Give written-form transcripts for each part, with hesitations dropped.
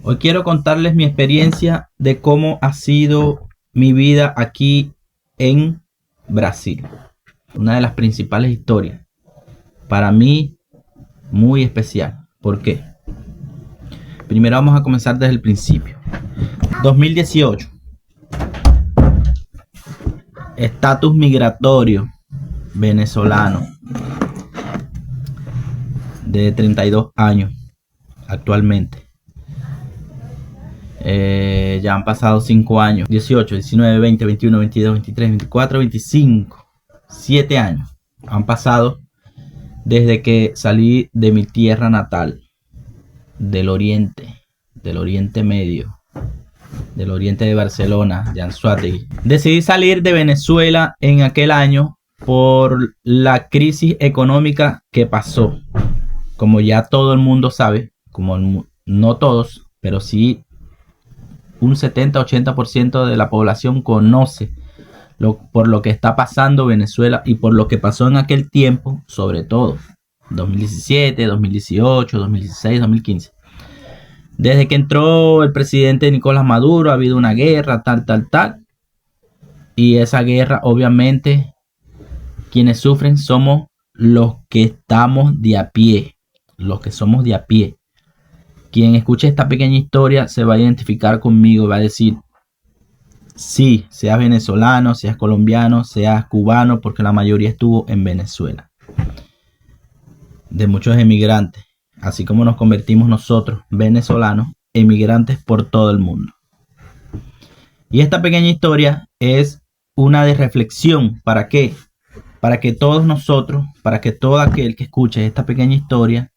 Hoy quiero contarles mi experiencia de cómo ha sido mi vida aquí en Brasil. Una de las principales historias. Para mí, muy especial. ¿Por qué? Primero vamos a comenzar desde el principio. 2018. Estatus migratorio venezolano de 32 años actualmente. Ya han pasado 5 años, 18, 19, 20, 21, 22, 23, 24, 25, 7 años han pasado desde que salí de mi tierra natal, del oriente medio, del oriente de Barcelona, de Anzoátegui. Decidí salir de Venezuela en aquel año por la crisis económica que pasó. Como ya todo el mundo sabe, como no todos, pero sí un 70-80% de la población conoce por lo que está pasando Venezuela y por lo que pasó en aquel tiempo, sobre todo 2017, 2018, 2016, 2015. Desde que entró el presidente Nicolás Maduro ha habido una guerra, tal. Y esa guerra, obviamente, quienes sufren somos los que estamos de a pie, los que somos de a pie. Quien escuche esta pequeña historia se va a identificar conmigo, va a decir, sí, seas venezolano, seas colombiano, seas cubano, porque la mayoría estuvo en Venezuela. De muchos emigrantes, así como nos convertimos nosotros, venezolanos, emigrantes por todo el mundo. Y esta pequeña historia es una de reflexión. ¿Para qué? Para que todos nosotros, para que todo aquel que escuche esta pequeña historia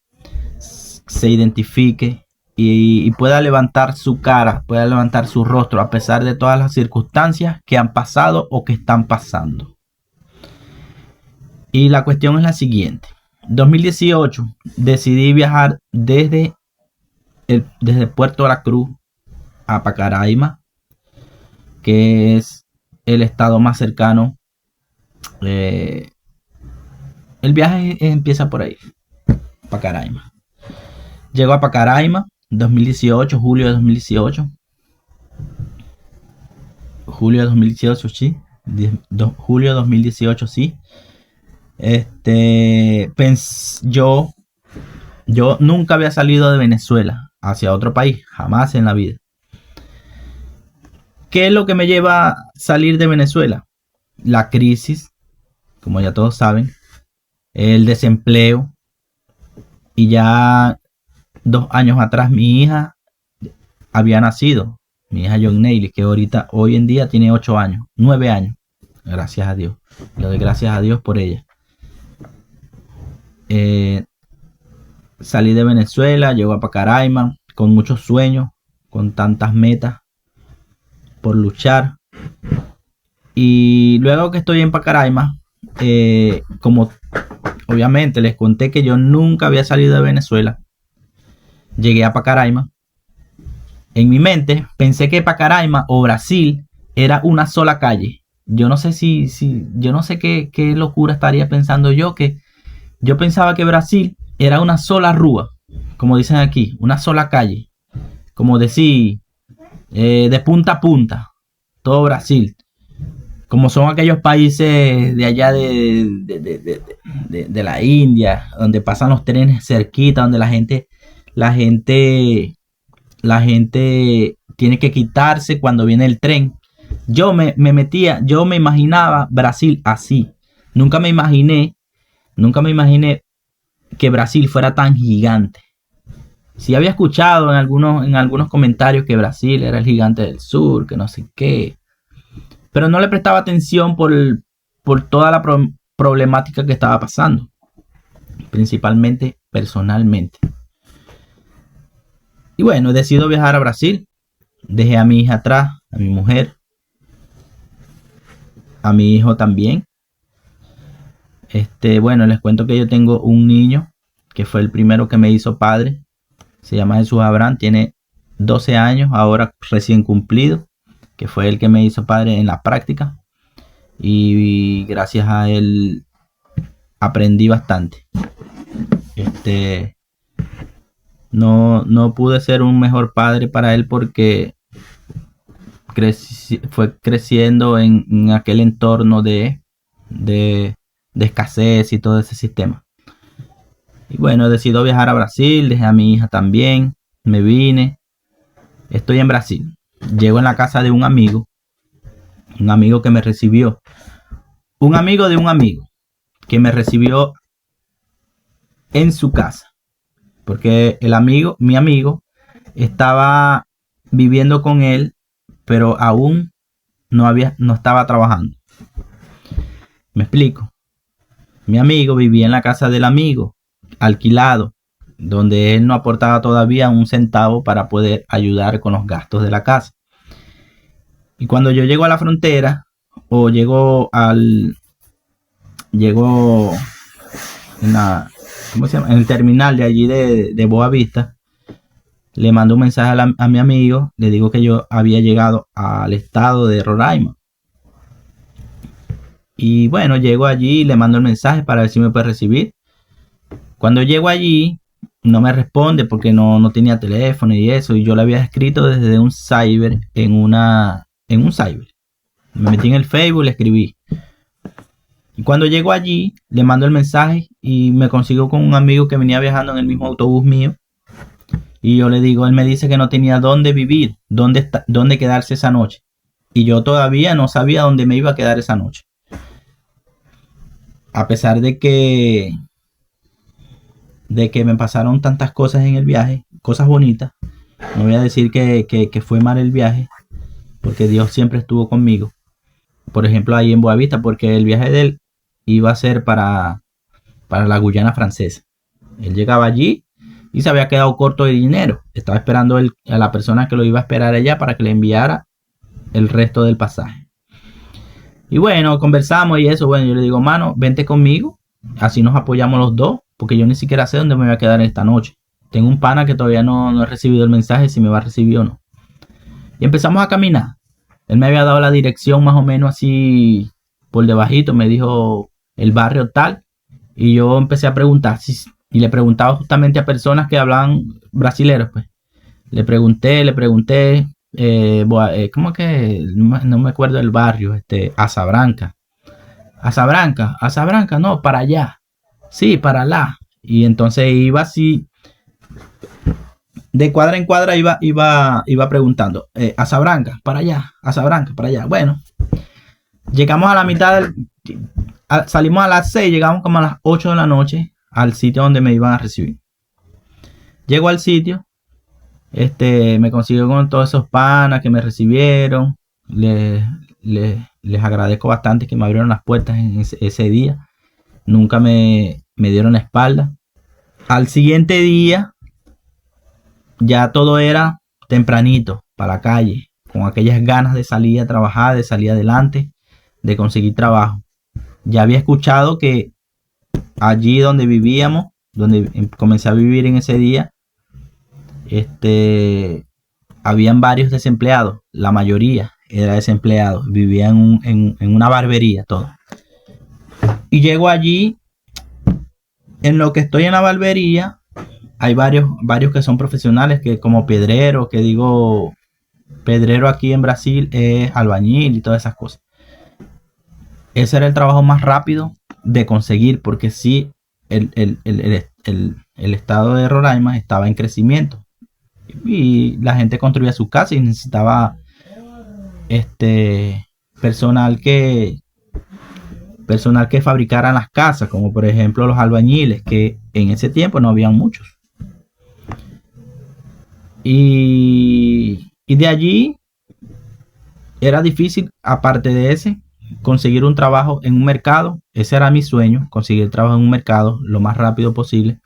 se identifique y pueda levantar su cara, pueda levantar su rostro a pesar de todas las circunstancias que han pasado o que están pasando. Y la cuestión es la siguiente. 2018 decidí viajar desde Puerto La Cruz a Pacaraima, que es el estado más cercano. El viaje empieza por ahí, Pacaraima. Llego a Pacaraima, 2018, julio de 2018. Julio de 2018, sí. Julio de 2018, sí. Yo nunca había salido de Venezuela hacia otro país, jamás en la vida. ¿Qué es lo que me lleva a salir de Venezuela? La crisis, como ya todos saben, el desempleo, y ya 2 años atrás mi hija había nacido, mi hija John Neily, que hoy en día tiene 8 años, 9 años, gracias a Dios. Le doy gracias a Dios por ella. Salí de Venezuela, llego a Pacaraima con muchos sueños, con tantas metas por luchar. Y luego que estoy en Pacaraima, como obviamente les conté que yo nunca había salido de Venezuela, llegué a Pacaraima. En mi mente pensé que Pacaraima o Brasil era una sola calle. Yo no sé yo no sé qué locura estaría pensando yo, que yo pensaba que Brasil era una sola rúa, como dicen aquí, una sola calle, como decir, de punta a punta, todo Brasil, como son aquellos países de allá de la India, donde pasan los trenes cerquita, donde la gente tiene que quitarse cuando viene el tren. Yo me imaginaba Brasil así. Nunca me imaginé que Brasil fuera tan gigante. Sí había escuchado en algunos comentarios que Brasil era el gigante del sur, que no sé qué, pero no le prestaba atención por toda la problemática que estaba pasando, principalmente personalmente. Y bueno, decido viajar a Brasil. Dejé a mi hija atrás, a mi mujer, a mi hijo también. Bueno, les cuento que yo tengo un niño que fue el primero que me hizo padre. Se llama Jesús Abraham, tiene 12 años, ahora recién cumplido, que fue el que me hizo padre en la práctica. Y gracias a él aprendí bastante. No pude ser un mejor padre para él porque fue creciendo en aquel entorno de, de escasez y todo ese sistema. Y bueno, decido viajar a Brasil, dejé a mi hija también, me vine, estoy en Brasil. Llego en la casa de un amigo que me recibió, un amigo de un amigo que me recibió en su casa, porque mi amigo, estaba viviendo con él, pero aún no estaba trabajando. Me explico. Mi amigo vivía en la casa del amigo, alquilado, donde él no aportaba todavía un centavo para poder ayudar con los gastos de la casa. Y cuando yo llego a la frontera, o llego en la, ¿cómo se llama? En el terminal de allí de Boa Vista, le mando un mensaje a mi amigo, le digo que yo había llegado al estado de Roraima. Y bueno, llego allí, le mando el mensaje para ver si me puede recibir. Cuando llego allí, no me responde porque no tenía teléfono y eso. Y yo le había escrito desde un cyber en un cyber. Me metí en el Facebook, le escribí. Y cuando llego allí, le mando el mensaje y me consigo con un amigo que venía viajando en el mismo autobús mío. Y yo le digo, él me dice que no tenía dónde vivir, dónde quedarse esa noche. Y yo todavía no sabía dónde me iba a quedar esa noche. A pesar de que me pasaron tantas cosas en el viaje, cosas bonitas. No voy a decir que fue mal el viaje, porque Dios siempre estuvo conmigo. Por ejemplo, ahí en Boavista, porque el viaje de él iba a ser para la Guyana Francesa. Él llegaba allí y se había quedado corto de dinero. Estaba esperando a la persona que lo iba a esperar allá para que le enviara el resto del pasaje. Y bueno, conversamos y eso. Bueno, yo le digo, mano, vente conmigo, así nos apoyamos los dos, porque yo ni siquiera sé dónde me voy a quedar esta noche. Tengo un pana que todavía no he recibido el mensaje si me va a recibir o no. Y empezamos a caminar. Él me había dado la dirección más o menos así por debajito, me dijo el barrio tal. Y yo empecé a preguntar, y le preguntaba justamente a personas que hablaban brasileros, pues. Le pregunté, ¿cómo que? No me acuerdo del barrio, Azabranca. Azabranca, no, para allá. Sí, para allá. Y entonces iba así, de cuadra en cuadra iba preguntando, Azabranca, para allá, Azabranca, para allá. Bueno, llegamos a la mitad salimos a las 6, llegamos como a las 8 de la noche al sitio donde me iban a recibir. Llego al sitio, me consiguió con todos esos panas que me recibieron. Les agradezco bastante que me abrieron las puertas en ese día. Nunca me dieron la espalda. Al siguiente día, ya todo era tempranito para la calle, con aquellas ganas de salir a trabajar, de salir adelante, de conseguir trabajo. Ya había escuchado que allí donde vivíamos, donde comencé a vivir en ese día, habían varios desempleados. La mayoría era desempleado. Vivían en una barbería todo. Y llego allí, en lo que estoy en la barbería, hay varios que son profesionales, que como pedrero, que digo, pedrero aquí en Brasil es albañil y todas esas cosas. Ese era el trabajo más rápido de conseguir, porque sí, el estado de Roraima estaba en crecimiento y la gente construía su casa y necesitaba personal que fabricaran las casas, como por ejemplo los albañiles, que en ese tiempo no habían muchos. Y de allí era difícil, aparte de ese, conseguir un trabajo en un mercado. Ese era mi sueño, conseguir trabajo en un mercado lo más rápido posible.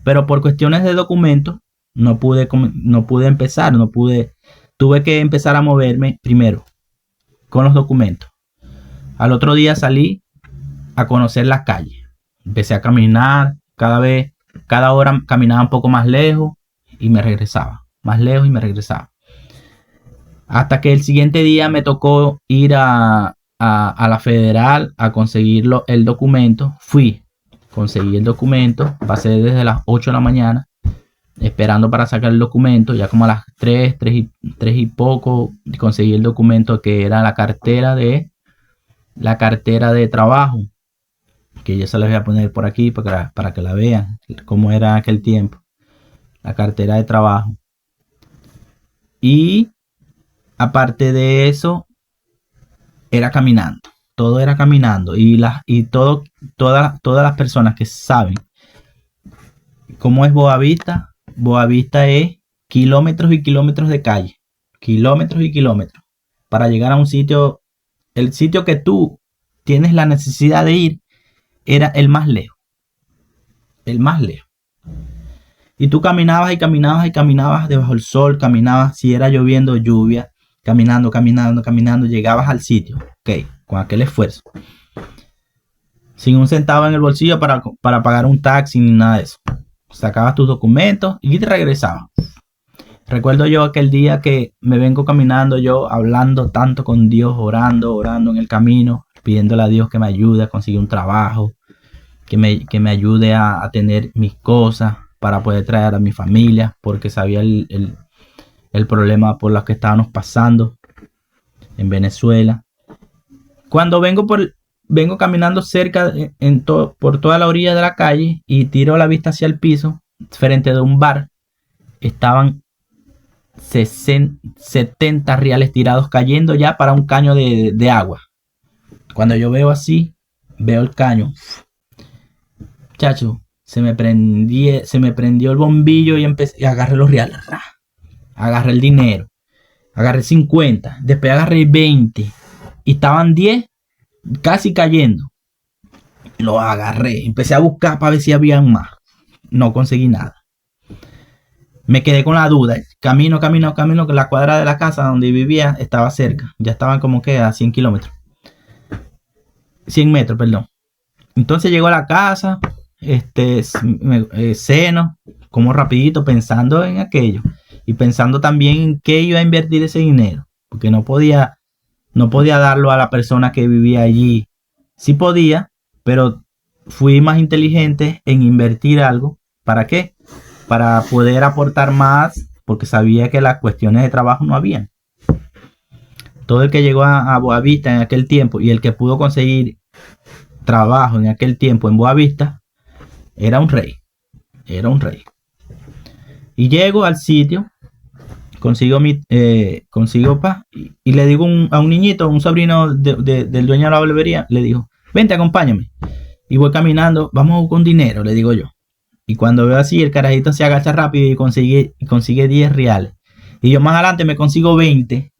Pero por cuestiones de documentos no pude empezar, tuve que empezar a moverme primero con los documentos. Al otro día salí a conocer las calles. Empecé a caminar, cada hora caminaba un poco más lejos y me regresaba, más lejos y me regresaba. Hasta que el siguiente día me tocó ir a la federal a conseguir el documento. Conseguí el documento, pasé desde las 8 de la mañana esperando para sacar el documento. Ya como a las 3 y poco conseguí el documento, que era la cartera de trabajo, que yo se la voy a poner por aquí para que la vean cómo era aquel tiempo. La cartera de trabajo. Y aparte de eso, era caminando. Todo era caminando. Todas las personas que saben cómo es Boavista, Boavista es kilómetros y kilómetros de calle. Kilómetros y kilómetros. Para llegar a un sitio, el sitio que tú tienes la necesidad de ir, era el más lejos. El más lejos. Y tú caminabas y caminabas y caminabas debajo del sol, caminabas, si era lloviendo, lluvia, caminando, llegabas al sitio, ok, con aquel esfuerzo. Sin un centavo en el bolsillo para pagar un taxi ni nada de eso. Sacabas tus documentos y te regresabas. Recuerdo yo aquel día que me vengo caminando yo, hablando tanto con Dios, orando en el camino, pidiéndole a Dios que me ayude a conseguir un trabajo, que me ayude a tener mis cosas para poder traer a mi familia, porque sabía el problema por los que estábamos pasando en Venezuela. Cuando vengo caminando cerca por toda la orilla de la calle y tiro la vista hacia el piso, frente de un bar, estaban 70 reales tirados cayendo ya para un caño de agua. Cuando yo veo así, veo el caño, chacho, se me prendió el bombillo y agarré los reales. Agarré el dinero. Agarré 50. Después agarré 20. Y estaban 10 casi cayendo. Lo agarré. Empecé a buscar para ver si había más. No conseguí nada. Me quedé con la duda. Camino, que la cuadra de la casa donde vivía estaba cerca. Ya estaban como que a 100 kilómetros. 100 metros, perdón. Entonces llego a la casa. Ceno, como rapidito, pensando en aquello. Y pensando también en qué iba a invertir ese dinero. Porque no podía darlo a la persona que vivía allí. Sí podía, pero fui más inteligente en invertir algo. ¿Para qué? Para poder aportar más, porque sabía que las cuestiones de trabajo no habían. Todo el que llegó a Boavista en aquel tiempo y el que pudo conseguir trabajo en aquel tiempo en Boavista era un rey. Y llego al sitio, consigo paz y le digo a un niñito, un sobrino del dueño de la barbería, le digo, vente, acompáñame. Y voy caminando, vamos con dinero, le digo yo. Y cuando veo así, el carajito se agacha rápido y consigue 10 reales. Y yo más adelante me consigo 20.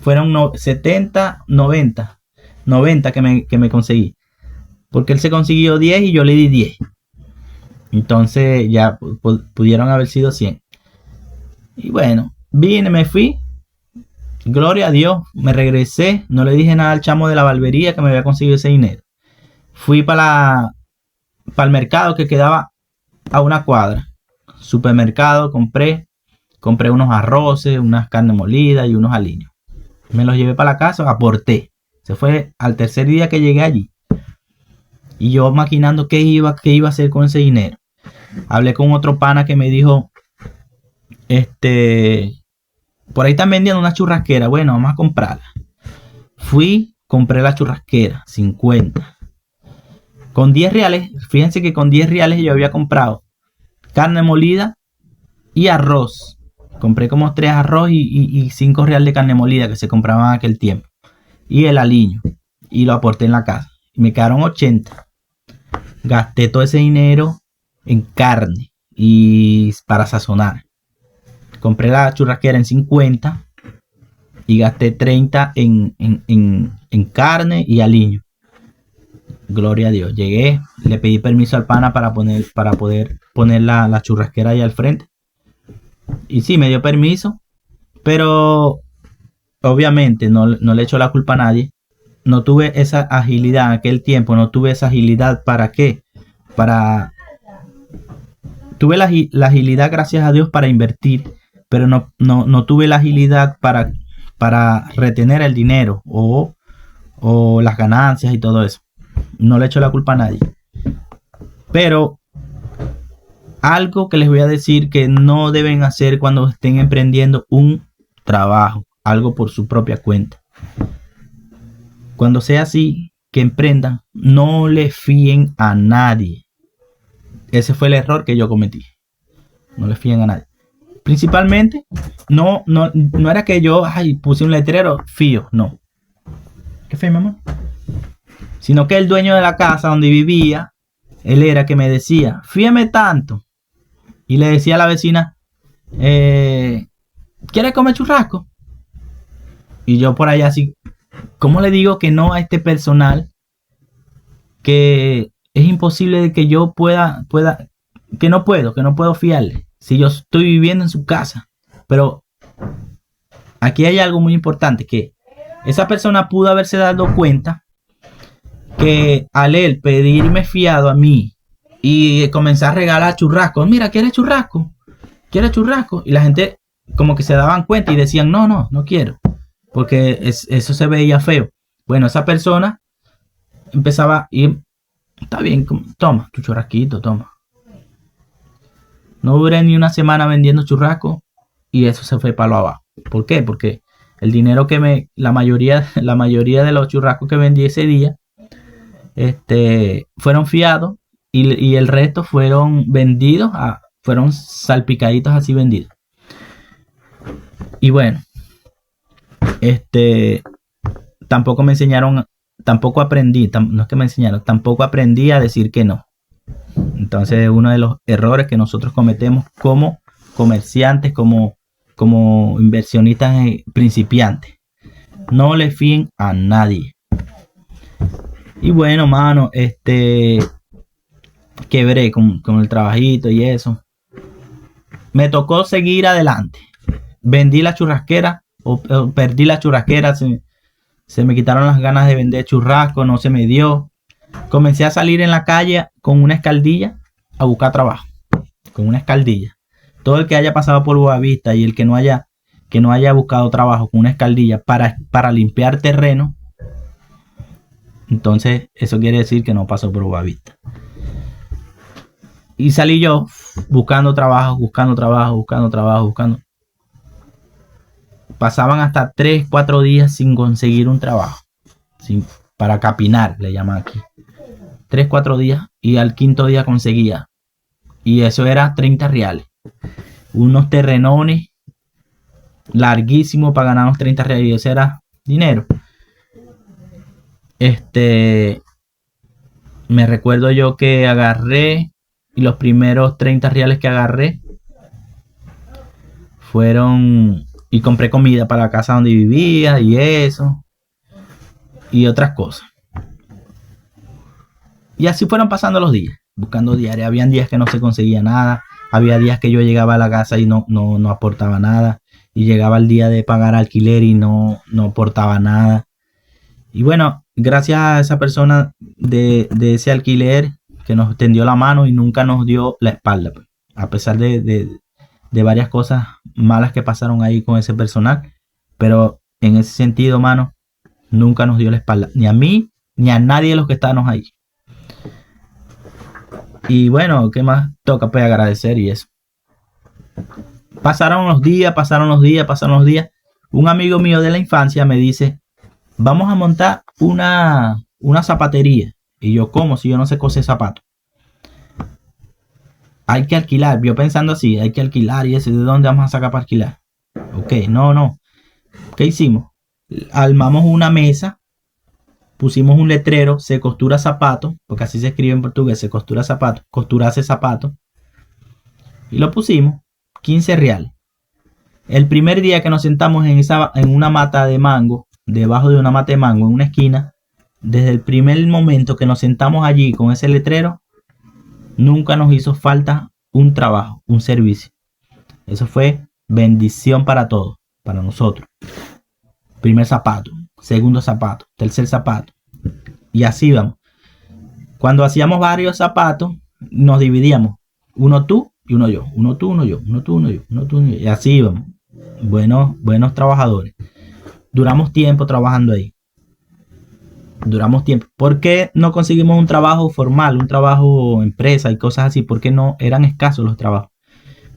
Fueron 70, 90 que me conseguí. Porque él se consiguió 10 y yo le di 10. Entonces ya pudieron haber sido 100. Y bueno, vine, me fui. Gloria a Dios, me regresé. No le dije nada al chamo de la barbería que me había conseguido ese dinero. Fui para el mercado que quedaba a una cuadra. Supermercado, compré unos arroces, unas carnes molidas y unos aliños. Me los llevé para la casa, aporté. Se fue al tercer día que llegué allí. Y yo maquinando qué iba a hacer con ese dinero. Hablé con otro pana que me dijo, por ahí están vendiendo una churrasquera. Bueno, vamos a comprarla. Fui, compré la churrasquera, 50. Con 10 reales, fíjense que con 10 reales yo había comprado carne molida y arroz. Compré como 3 arroz y 5 reales de carne molida que se compraban en aquel tiempo. Y el aliño. Y lo aporté en la casa. Y me quedaron 80. Gasté todo ese dinero en carne y para sazonar. Compré la churrasquera en 50 y gasté 30 en carne y aliño. Gloria a Dios. Llegué, le pedí permiso al pana para poder poner la churrasquera ahí al frente. Y sí, me dio permiso, pero obviamente no le echo la culpa a nadie. No tuve esa agilidad en aquel tiempo, no tuve esa agilidad. ¿Para qué? Tuve la agilidad, gracias a Dios, para invertir, pero no tuve la agilidad para retener el dinero o las ganancias y todo eso. No le echo la culpa a nadie. Pero Algo que les voy a decir que no deben hacer cuando estén emprendiendo un trabajo, algo por su propia cuenta. Cuando sea así, que emprendan, no le fíen a nadie. Ese fue el error que yo cometí. No le fíen a nadie. Principalmente, no era que yo puse un letrero, fío, no. ¿Qué fue, mamá? Sino que el dueño de la casa donde vivía, él era que me decía, fíame tanto. Y le decía a la vecina, ¿quieres comer churrasco? Y yo por allá así, ¿cómo le digo que no a este personal? Que es imposible de que yo pueda, que no puedo fiarle. Si yo estoy viviendo en su casa. Pero aquí hay algo muy importante, que esa persona pudo haberse dado cuenta que al él pedirme fiado a mí y comenzar a regalar churrascos, mira, ¿quieres churrasco? ¿Quieres churrasco? Y la gente como que se daban cuenta y decían, no quiero, porque eso se veía feo. Bueno, esa persona empezaba y está bien, toma tu churrasquito, toma. No duré ni una semana vendiendo churrasco y eso se fue para lo abajo. ¿Por qué? Porque el dinero que la mayoría de los churrascos que vendí ese día, fueron fiados y el resto fueron vendidos, fueron salpicaditos así vendidos. Y bueno, tampoco me enseñaron, tampoco aprendí, no es que me enseñaron, tampoco aprendí a decir que no. Entonces, uno de los errores que nosotros cometemos como comerciantes, como inversionistas principiantes, no le fíen a nadie. Y bueno, mano, quebré con el trabajito y eso. Me tocó seguir adelante. Vendí la churrasquera o perdí la churrasquera. Se me quitaron las ganas de vender churrasco, no se me dio. Comencé a salir en la calle con una escaldilla a buscar trabajo. Con una escaldilla. Todo el que haya pasado por Boavista y el que no haya buscado trabajo con una escaldilla para limpiar terreno, entonces eso quiere decir que no pasó por Boavista. Y salí yo buscando trabajo. Pasaban hasta 3-4 días sin conseguir un trabajo. Para capinar, le llaman aquí. 3-4 días y al quinto día conseguía. Y eso era 30 reales. Unos terrenones larguísimos para ganar unos 30 reales. Y eso era dinero. Me recuerdo yo que agarré y los primeros 30 reales que agarré fueron y compré comida para la casa donde vivía y eso y otras cosas. Y así fueron pasando los días, buscando diarios. Habían días que no se conseguía nada, había días que yo llegaba a la casa y no aportaba nada, y llegaba el día de pagar alquiler y no aportaba nada. Y bueno, gracias a esa persona de ese alquiler que nos tendió la mano y nunca nos dio la espalda, a pesar de varias cosas malas que pasaron ahí con ese personal, pero en ese sentido, mano, nunca nos dio la espalda, ni a mí ni a nadie de los que estábamos ahí. Y bueno, ¿qué más toca? Pues agradecer y eso. Pasaron los días. Un amigo mío de la infancia me dice, vamos a montar una zapatería. Y yo, ¿cómo? Si yo no sé coser zapatos. Hay que alquilar. Yo pensando así, hay que alquilar y eso. ¿De dónde vamos a sacar para alquilar? Ok, no. ¿Qué hicimos? Armamos una mesa. Pusimos un letrero, se costura zapatos, porque así se escribe en portugués, se costura zapatos, costurarse zapatos. Y lo pusimos, 15 reales. El primer día que nos sentamos en una mata de mango, debajo de una mata de mango, en una esquina, desde el primer momento que nos sentamos allí con ese letrero, nunca nos hizo falta un trabajo, un servicio. Eso fue bendición para todos, para nosotros. Primer zapato, segundo zapato, tercer zapato. Y así vamos. Cuando hacíamos varios zapatos, nos dividíamos. Uno tú y uno yo. Uno tú, uno yo. Uno tú, uno yo. Uno tú, uno yo. Y así íbamos. Buenos trabajadores. Duramos tiempo trabajando ahí. Duramos tiempo. ¿Por qué no conseguimos un trabajo formal, un trabajo empresa y cosas así? ¿Por qué no eran escasos los trabajos?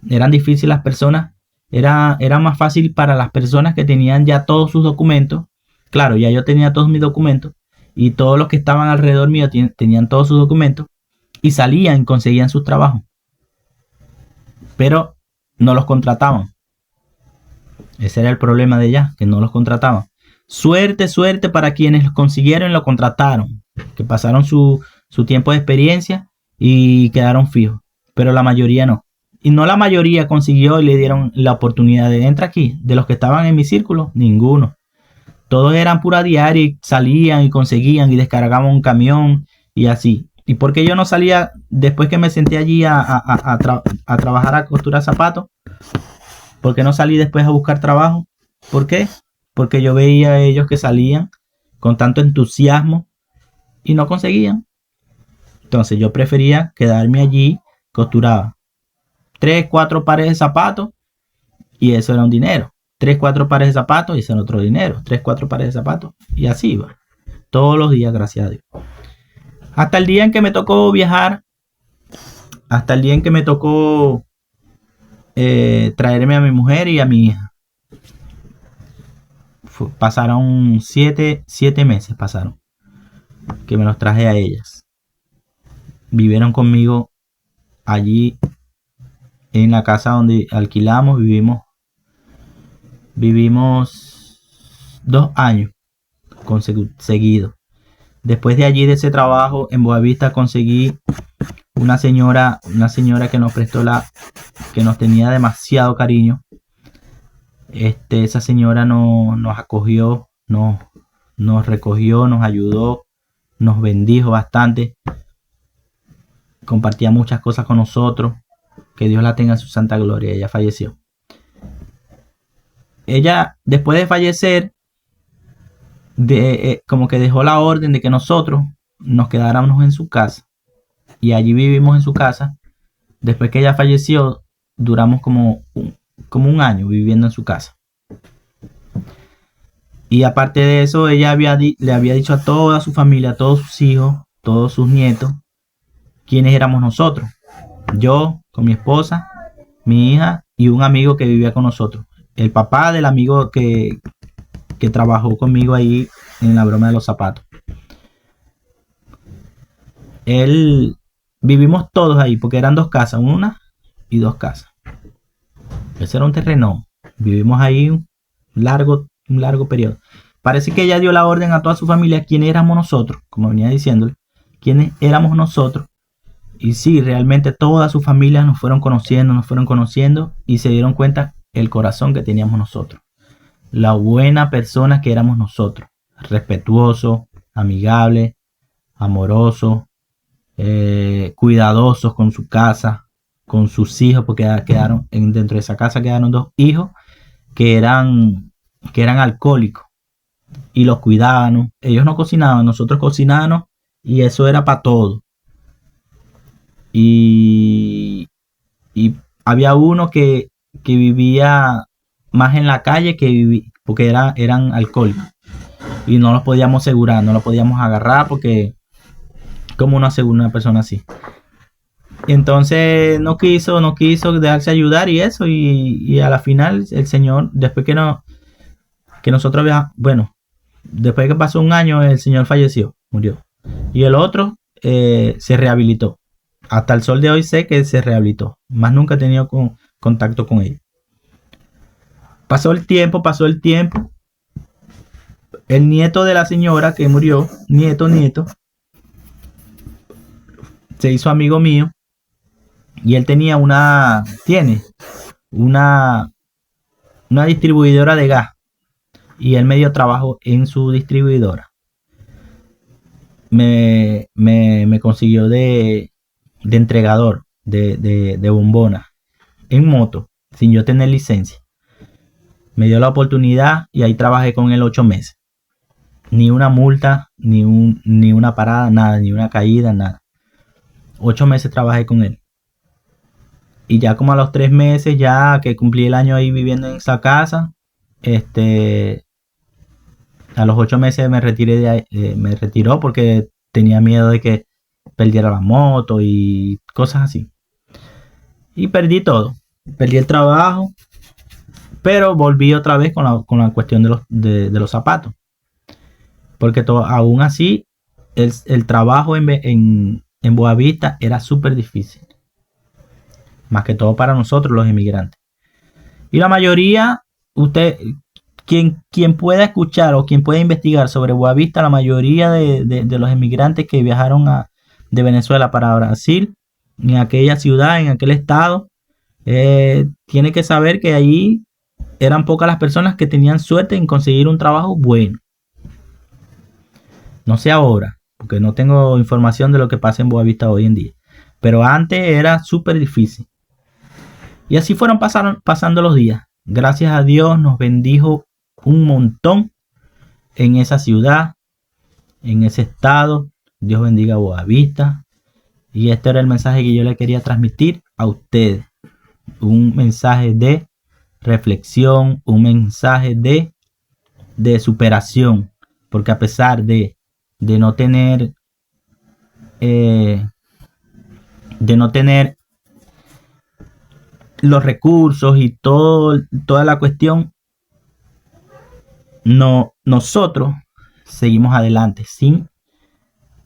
Eran difíciles las personas. Era más fácil para las personas que tenían ya todos sus documentos. Claro, ya yo tenía todos mis documentos y todos los que estaban alrededor mío tenían todos sus documentos y salían y conseguían sus trabajos. Pero no los contrataban. Ese era el problema de ella, que no los contrataban. Suerte, suerte para quienes los consiguieron y lo contrataron, que pasaron su tiempo de experiencia y quedaron fijos, pero la mayoría no. Y no la mayoría consiguió y le dieron la oportunidad de entrar aquí. De los que estaban en mi círculo, ninguno. Todos eran pura diaria y salían y conseguían y descargaban un camión y así. ¿Y por qué yo no salía después que me senté allí a trabajar a costurar zapatos? ¿Por qué no salí después a buscar trabajo? ¿Por qué? Porque yo veía a ellos que salían con tanto entusiasmo y no conseguían. Entonces yo prefería quedarme allí, costuraba 3, 4 pares de zapatos y eso era un dinero. 3, 4 pares de zapatos y ese era otro dinero. 3, 4 pares de zapatos y así iba. Todos los días, gracias a Dios. Hasta el día en que me tocó viajar, hasta el día en que me tocó traerme a mi mujer y a mi hija. Pasaron 7 meses, pasaron, que me los traje a ellas. Vivieron conmigo allí en la casa donde alquilamos, vivimos 2 años seguidos. Después de allí, de ese trabajo en Boavista, conseguí una señora que nos prestó que nos tenía demasiado cariño. Esa señora nos acogió, nos recogió, nos ayudó, nos bendijo bastante, compartía muchas cosas con nosotros. Que Dios la tenga en su santa gloria. Ella falleció. Ella, después de fallecer, como que dejó la orden de que nosotros nos quedáramos en su casa. Y allí vivimos en su casa. Después que ella falleció, duramos como un año viviendo en su casa. Y aparte de eso, ella le había dicho a toda su familia, a todos sus hijos, todos sus nietos, quiénes éramos nosotros. Yo, con mi esposa, mi hija y un amigo que vivía con nosotros. El papá del amigo que trabajó conmigo ahí en la broma de los zapatos. Vivimos todos ahí porque eran 2 casas, una y 2 casas. Ese era un terreno. Vivimos ahí un largo periodo. Parece que ella dio la orden a toda su familia quiénes éramos nosotros, como venía diciéndole, quiénes éramos nosotros. Y sí, realmente toda su familia nos fueron conociendo y se dieron cuenta el corazón que teníamos nosotros. La buena persona que éramos nosotros. Respetuoso, amigable, amoroso, cuidadosos con su casa, con sus hijos, porque dentro de esa casa quedaron 2 hijos que eran alcohólicos y los cuidábamos. Ellos no cocinaban, nosotros cocinábamos y eso era para todo. Y había uno que vivía más en la calle porque eran alcohólicos y no los podíamos asegurar, no los podíamos agarrar porque como uno asegura a una persona así. Entonces no quiso dejarse ayudar y eso, y a la final el Señor, después que nosotros después que pasó un año, el Señor falleció, murió. Y el otro se rehabilitó. Hasta el sol de hoy sé que se rehabilitó. Más nunca he tenido contacto con ella. Pasó el tiempo. El nieto de la señora que murió, nieto, se hizo amigo mío. Y él tiene una distribuidora de gas. Y él me dio trabajo en su distribuidora. Me consiguió de entregador de bombonas en moto, sin yo tener licencia. Me dio la oportunidad y ahí trabajé con él 8 meses. Ni una multa, ni una parada, nada, ni una caída, nada. 8 meses trabajé con él. Y ya como a los 3 meses, ya que cumplí el año ahí viviendo en esa casa, A los 8 meses me retiré de ahí, me retiró porque tenía miedo de que perdiera la moto y cosas así. Y perdí todo. Perdí el trabajo, pero volví otra vez con la cuestión de los zapatos. Porque aún así, el trabajo en Boavista era súper difícil. Más que todo para nosotros los inmigrantes. Y la mayoría, quien pueda escuchar o quien pueda investigar sobre Boavista, la mayoría de los inmigrantes que viajaron de Venezuela para Brasil, en aquella ciudad, en aquel estado, tiene que saber que allí eran pocas las personas que tenían suerte en conseguir un trabajo bueno. No sé ahora, porque no tengo información de lo que pasa en Boavista hoy en día. Pero antes era súper difícil. Y así pasando los días. Gracias a Dios nos bendijo un montón en esa ciudad, en ese estado. Dios bendiga a Boavista. Y este era el mensaje que yo le quería transmitir a ustedes. Un mensaje de reflexión, un mensaje de superación. Porque a pesar de no tener los recursos y toda la cuestión, nosotros seguimos adelante sin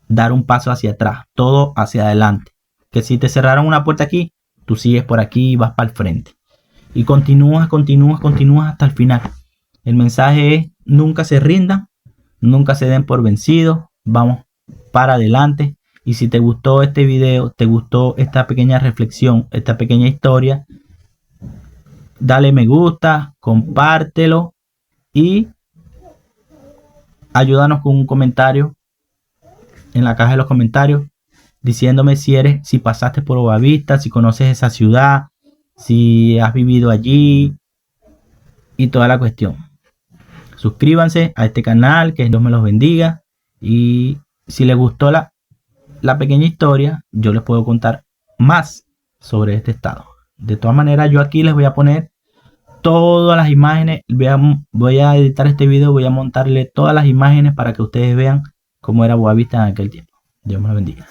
dar un paso hacia atrás, todo hacia adelante. Que si te cerraron una puerta aquí, tú sigues por aquí y vas para el frente. Y continúas hasta el final. El mensaje es: nunca se rindan, nunca se den por vencidos, vamos para adelante. Y si te gustó este video, te gustó esta pequeña reflexión, esta pequeña historia, dale me gusta, compártelo y ayúdanos con un comentario en la caja de los comentarios diciéndome si pasaste por Boavista, si conoces esa ciudad, si has vivido allí y toda la cuestión. Suscríbanse a este canal, que Dios me los bendiga. Y si les gustó la pequeña historia, yo les puedo contar más sobre este estado. De todas maneras, yo aquí les voy a poner todas las imágenes. Voy a editar este video, voy a montarle todas las imágenes para que ustedes vean cómo era Boavista en aquel tiempo. Dios me los bendiga.